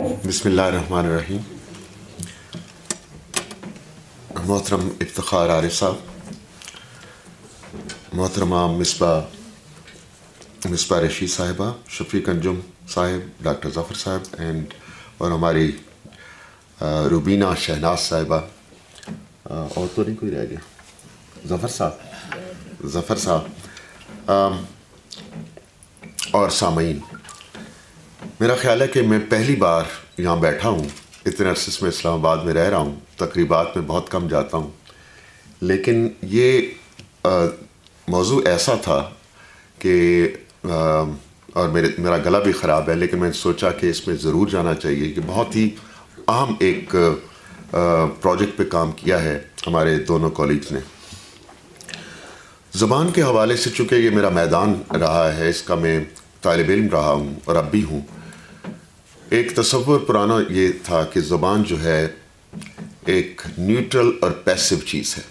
بسم اللہ الرحمن الرحیم. محترم افتخار عارف صاحب, محترمہ مصباح رشید صاحبہ, شفیق انجم صاحب, ڈاکٹر ظفر صاحب اور ہماری روبینہ شہناز صاحبہ, اور تو نہیں کوئی رہ گیا, ظفر صاحب اور سامعین. میرا خیال ہے کہ میں پہلی بار یہاں بیٹھا ہوں, اتنے عرصے میں اسلام آباد میں رہ رہا ہوں, تقریبات میں بہت کم جاتا ہوں, لیکن یہ موضوع ایسا تھا کہ اور میرا گلا بھی خراب ہے, لیکن میں نے سوچا کہ اس میں ضرور جانا چاہیے کہ بہت ہی اہم ایک پروجیکٹ پہ کام کیا ہے ہمارے دونوں کالجز نے. زبان کے حوالے سے چونکہ یہ میرا میدان رہا ہے, اس کا میں طالب علم رہا ہوں اور اب بھی ہوں. ایک تصور پرانا یہ تھا کہ زبان جو ہے ایک نیوٹرل اور پیسو چیز ہے,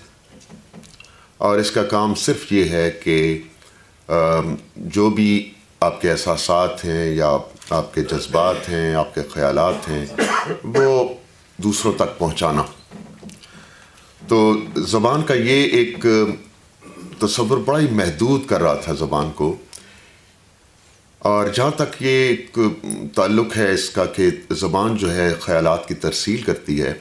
اور اس کا کام صرف یہ ہے کہ جو بھی آپ کے احساسات ہیں یا آپ کے جذبات ہیں, آپ کے خیالات ہیں, وہ دوسروں تک پہنچانا. تو زبان کا یہ ایک تصور بڑا ہی محدود کر رہا تھا زبان کو, اور جہاں تک یہ ایک تعلق ہے اس کا کہ زبان جو ہے خیالات کی ترسیل کرتی ہے,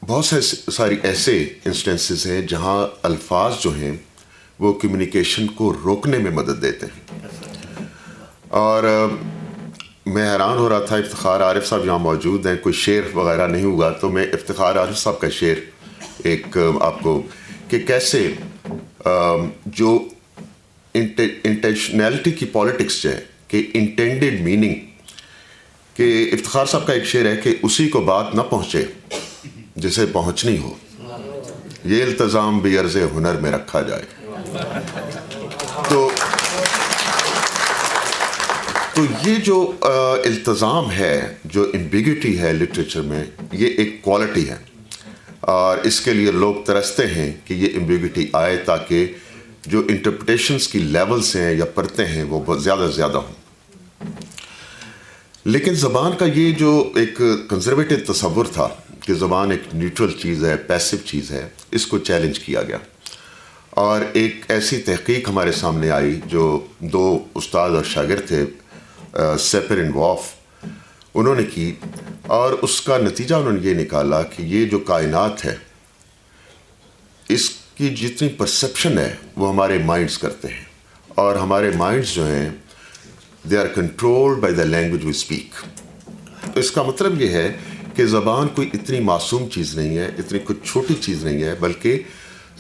بہت ساری ایسے انسٹنسز ہیں جہاں الفاظ جو ہیں وہ کمیونیکیشن کو روکنے میں مدد دیتے ہیں. اور میں حیران ہو رہا تھا, افتخار عارف صاحب یہاں موجود ہیں, کوئی شعر وغیرہ نہیں ہوا, تو میں افتخار عارف صاحب کا شعر ایک آپ کو کہ کیسے جو انٹینشنلٹی کی پالیٹکس جو ہے کہ انٹینڈڈ میننگ, کہ افتخار صاحب کا ایک شعر ہے کہ اسی کو بات نہ پہنچے جسے پہنچنی ہو, یہ التزام بھی عرض ہنر میں رکھا جائے. تو یہ جو التزام ہے, جو ایمبیگوٹی ہے لٹریچر میں, یہ ایک کوالٹی ہے, اور اس کے لیے لوگ ترستے ہیں کہ یہ ایمبیگوٹی آئے تاکہ جو انٹرپریٹیشنز کی لیولز ہیں یا پرتیں ہیں وہ بہت زیادہ ہوں. لیکن زبان کا یہ جو ایک کنزرویٹو تصور تھا کہ زبان ایک نیوٹرل چیز ہے, پیسو چیز ہے, اس کو چیلنج کیا گیا, اور ایک ایسی تحقیق ہمارے سامنے آئی جو دو استاد اور شاگرد تھے, سیپر اینڈ وارف, انہوں نے کی, اور اس کا نتیجہ انہوں نے یہ نکالا کہ یہ جو کائنات ہے اس کی جتنی پرسیپشن ہے وہ ہمارے مائنڈز کرتے ہیں, اور ہمارے مائنڈز جو ہیں they are controlled by the language we speak. تو اس کا مطلب یہ ہے کہ زبان کوئی اتنی معصوم چیز نہیں ہے, اتنی کچھ چھوٹی چیز نہیں ہے, بلکہ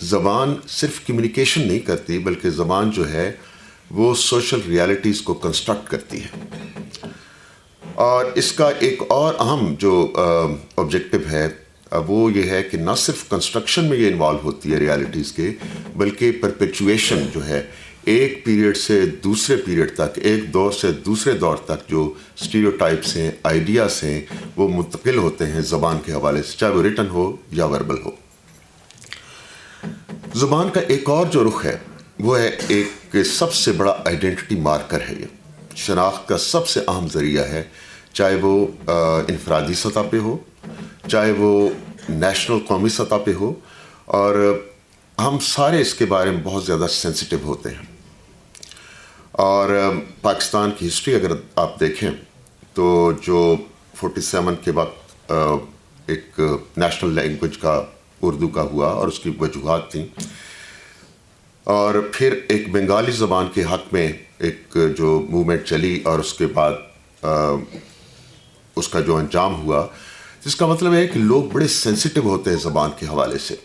زبان صرف کمیونیکیشن نہیں کرتی, بلکہ زبان جو ہے وہ سوشل ریالٹیز کو کنسٹرکٹ کرتی ہے. اور اس کا ایک اور اہم جو آبجیکٹو ہے وہ یہ ہے کہ نہ صرف کنسٹرکشن میں یہ انوالو ہوتی ہے ریالٹیز کے, بلکہ پرپیچویشن جو ہے ایک پیریڈ سے دوسرے پیریڈ تک, ایک دور سے دوسرے دور تک جو اسٹیریوٹائپس ہیں, آئیڈیاز ہیں, وہ منتقل ہوتے ہیں زبان کے حوالے سے, چاہے وہ ریٹن ہو یا وربل ہو. زبان کا ایک اور جو رخ ہے وہ ہے ایک سب سے بڑا آئیڈینٹی مارکر ہے, یہ شناخت کا سب سے اہم ذریعہ ہے, چاہے وہ انفرادی سطح پہ ہو, چاہے وہ نیشنل قومی سطح پہ ہو, اور ہم سارے اس کے بارے میں بہت زیادہ سینسٹیو ہوتے ہیں. اور پاکستان کی ہسٹری اگر آپ دیکھیں تو جو 47 کے وقت ایک نیشنل لینگویج کا اردو کا ہوا اور اس کی وجوہات تھیں, اور پھر ایک بنگالی زبان کے حق میں ایک جو موومنٹ چلی, اور اس کے بعد اس کا جو انجام ہوا, جس کا مطلب ہے کہ لوگ بڑے سینسٹیو ہوتے ہیں زبان کے حوالے سے.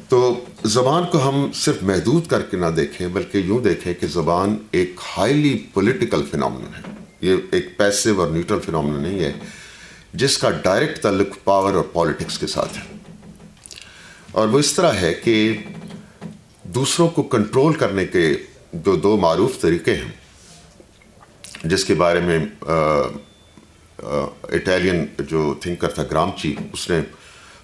تو زبان کو ہم صرف محدود کر کے نہ دیکھیں, بلکہ یوں دیکھیں کہ زبان ایک ہائیلی پولیٹیکل فینومینن ہے. یہ ایک پیسو اور نیوٹرل فینومینن نہیں ہے جس کا ڈائریکٹ تعلق پاور اور پالیٹکس کے ساتھ ہے. اور وہ اس طرح ہے کہ دوسروں کو کنٹرول کرنے کے جو دو معروف طریقے ہیں, جس کے بارے میں اٹیلین جو تھنکر تھا گرامچی, اس نے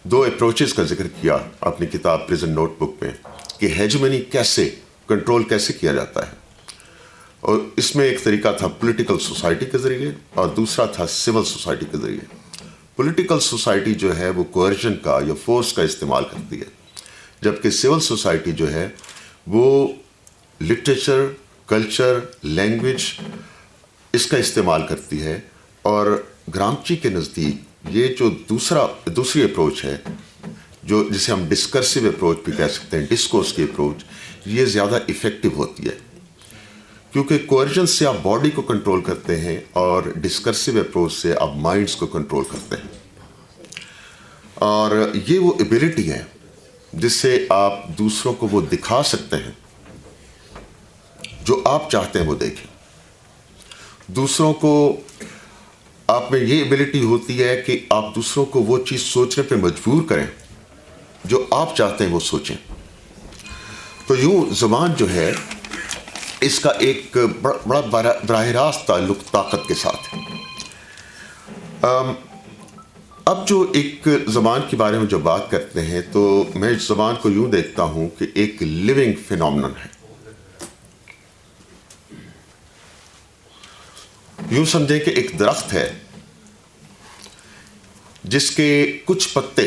دو اپروچز کا ذکر کیا اپنی کتاب پریزن نوٹ بک میں, کہ ہیجمنی کیسے کنٹرول کیسے کیا جاتا ہے. اور اس میں ایک طریقہ تھا پولیٹیکل سوسائٹی کے ذریعے اور دوسرا تھا سول سوسائٹی کے ذریعے۔ پولیٹیکل سوسائٹی جو ہے وہ کوئرشن کا یا فورس کا استعمال کرتی ہے، جبکہ سول سوسائٹی جو ہے وہ لٹریچر، کلچر، لینگویج اس کا استعمال کرتی ہے۔ اور گرامچی کے نزدیک یہ جو دوسری اپروچ ہے، جو جسے ہم ڈسکرسو اپروچ بھی کہہ سکتے ہیں، ڈسکورس کی اپروچ، یہ زیادہ افیکٹو ہوتی ہے، کیونکہ کوئرشن سے آپ باڈی کو کنٹرول کرتے ہیں اور ڈسکرسو اپروچ سے آپ مائنڈس کو کنٹرول کرتے ہیں۔ اور یہ وہ ایبلٹی ہے جس سے آپ دوسروں کو وہ دکھا سکتے ہیں جو آپ چاہتے ہیں وہ دیکھیں۔ دوسروں کو آپ میں یہ ایبلٹی ہوتی ہے کہ آپ دوسروں کو وہ چیز سوچنے پہ مجبور کریں جو آپ چاہتے ہیں وہ سوچیں۔ تو یوں زبان جو ہے اس کا ایک بڑا براہ راست تعلق طاقت کے ساتھ ہے۔ اب جو ایک زبان کے بارے میں جو بات کرتے ہیں تو میں اس زبان کو یوں دیکھتا ہوں کہ ایک لیونگ فینومینن ہے۔ یوں سمجھیں کہ ایک درخت ہے جس کے کچھ پتے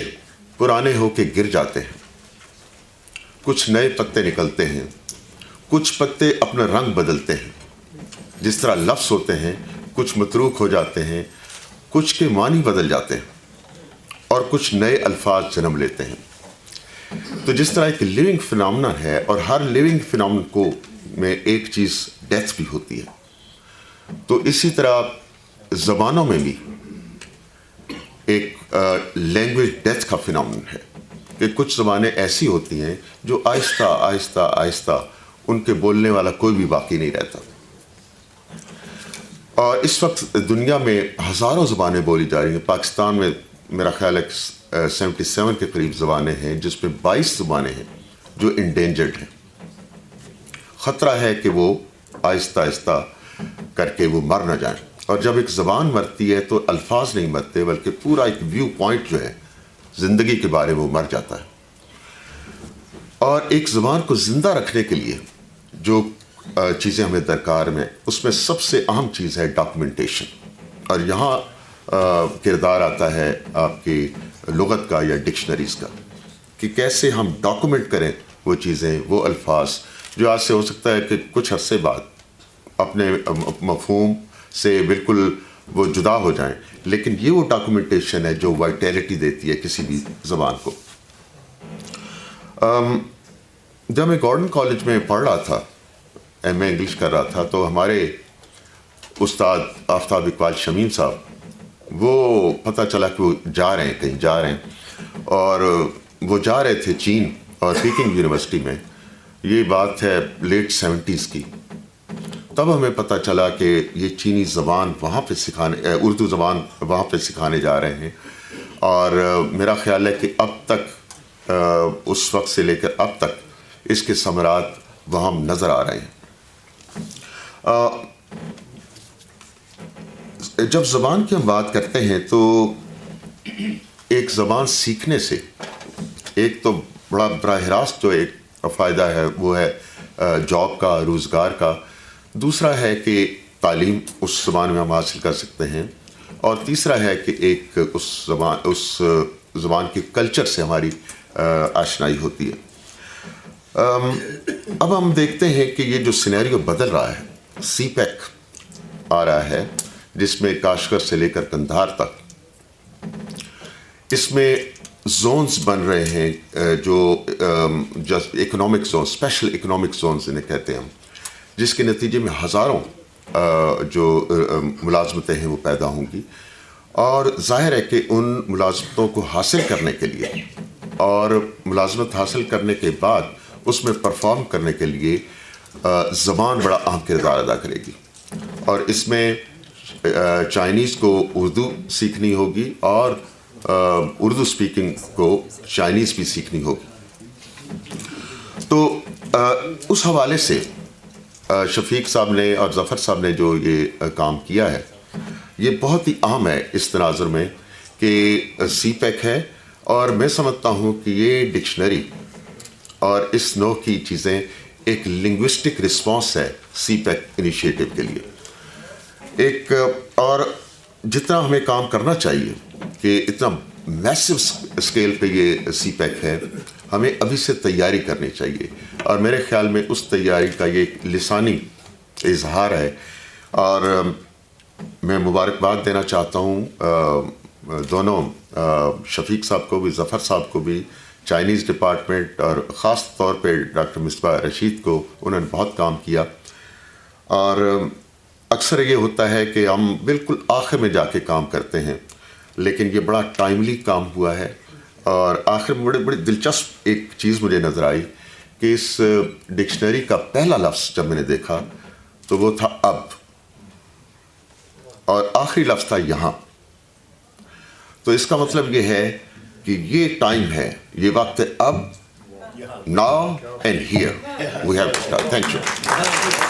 پرانے ہو کے گر جاتے ہیں، کچھ نئے پتے نکلتے ہیں، کچھ پتے اپنا رنگ بدلتے ہیں، جس طرح لفظ ہوتے ہیں کچھ متروک ہو جاتے ہیں، کچھ کے معنی بدل جاتے ہیں اور کچھ نئے الفاظ جنم لیتے ہیں۔ تو جس طرح ایک لیونگ فینومینن ہے اور ہر لیونگ فینومینن کو میں ایک چیز ڈیتھ بھی ہوتی ہے، تو اسی طرح زبانوں میں بھی ایک لینگویج ڈیتھ کا فینومینن ہے کہ کچھ زبانیں ایسی ہوتی ہیں جو آہستہ آہستہ آہستہ ان کے بولنے والا کوئی بھی باقی نہیں رہتا۔ اور اس وقت دنیا میں ہزاروں زبانیں بولی جا رہی ہیں۔ پاکستان میں میرا خیال ہے 77 کے قریب زبانیں ہیں، جس میں 22 زبانیں ہیں جو انڈینجرڈ ہیں۔ خطرہ ہے کہ وہ آہستہ آہستہ کر کے وہ مر نہ جائیں۔ اور جب ایک زبان مرتی ہے تو الفاظ نہیں مرتے بلکہ پورا ایک ویو پوائنٹ جو ہے زندگی کے بارے میں وہ مر جاتا ہے۔ اور ایک زبان کو زندہ رکھنے کے لیے جو چیزیں ہمیں درکار میں، اس میں سب سے اہم چیز ہے ڈاکومنٹیشن۔ اور یہاں کردار آتا ہے آپ کی لغت کا یا ڈکشنریز کا، کہ کیسے ہم ڈاکومنٹ کریں وہ چیزیں، وہ الفاظ جو آج سے ہو سکتا ہے کہ کچھ عرصے بعد اپنے مفہوم سے بالکل وہ جدا ہو جائیں، لیکن یہ وہ ڈاکومنٹیشن ہے جو وائٹیلٹی دیتی ہے کسی بھی زبان کو۔ جب میں گورڈن کالج میں پڑھ رہا تھا، ایم اے انگلش کر رہا تھا، تو ہمارے استاد آفتاب اقبال شمیم صاحب، وہ پتہ چلا کہ وہ جا رہے ہیں، کہیں جا رہے ہیں، اور وہ جا رہے تھے چین اور پیکنگ یونیورسٹی میں۔ یہ بات ہے لیٹ 70s کی۔ تب ہمیں پتہ چلا کہ یہ چینی زبان وہاں پہ اردو زبان وہاں پہ سکھانے جا رہے ہیں۔ اور میرا خیال ہے کہ اب تک اس وقت سے لے کر اب تک اس کے ثمرات وہاں نظر آ رہے ہیں۔ جب زبان کی ہم بات کرتے ہیں تو ایک زبان سیکھنے سے ایک تو بڑا براہ راست جو ایک فائدہ ہے وہ ہے جاب کا، روزگار کا۔ دوسرا ہے کہ تعلیم اس زبان میں ہم حاصل کر سکتے ہیں، اور تیسرا ہے کہ ایک اس زبان کے کلچر سے ہماری آشنائی ہوتی ہے۔ اب ہم دیکھتے ہیں کہ یہ جو سینیریو بدل رہا ہے، سی پیک آ رہا ہے جس میں کاشغر سے لے کر قندھار تک، اس میں زونز بن رہے ہیں جو economic zone, special economic zones انہیں کہتے ہیں ہم، جس کے نتیجے میں ہزاروں جو ملازمتیں ہیں وہ پیدا ہوں گی۔ اور ظاہر ہے کہ ان ملازمتوں کو حاصل کرنے کے لیے اور ملازمت حاصل کرنے کے بعد اس میں پرفارم کرنے کے لیے زبان بڑا اہم کردار ادا کرے گی۔ اور اس میں چائنیز کو اردو سیکھنی ہوگی اور اردو سپیکنگ کو چائنیز بھی سیکھنی ہوگی۔ تو اس حوالے سے شفیق صاحب نے اور ظفر صاحب نے جو یہ کام کیا ہے یہ بہت ہی اہم ہے اس تناظر میں کہ سی پیک ہے، اور میں سمجھتا ہوں کہ یہ ڈکشنری اور اس نوع کی چیزیں ایک لنگوسٹک رسپانس ہے سی پیک انیشیٹو کے لیے. ایک اور جتنا ہمیں کام کرنا چاہیے کہ اتنا میسو اسکیل پہ یہ سی پیک ہے, ہمیں ابھی سے تیاری کرنی چاہیے, اور میرے خیال میں اس تیاری کا یہ ایک لسانی اظہار ہے. اور میں مبارکباد دینا چاہتا ہوں دونوں شفیق صاحب کو بھی, ظفر صاحب کو بھی, چائنیز ڈپارٹمنٹ, اور خاص طور پہ ڈاکٹر مصباح رشید کو. انہوں نے بہت کام کیا, اور اکثر یہ ہوتا ہے کہ ہم بالکل آخر میں جا کے کام کرتے ہیں, لیکن یہ بڑا ٹائملی کام ہوا ہے. اور آخر میں بڑی دلچسپ ایک چیز مجھے نظر آئی کہ اس ڈکشنری کا پہلا لفظ جب میں نے دیکھا تو وہ تھا اب, اور آخری لفظ تھا یہاں. تو اس کا مطلب یہ ہے کہ یہ ٹائم ہے, یہ وقت ہے اب, now and here we have to start. Thank you.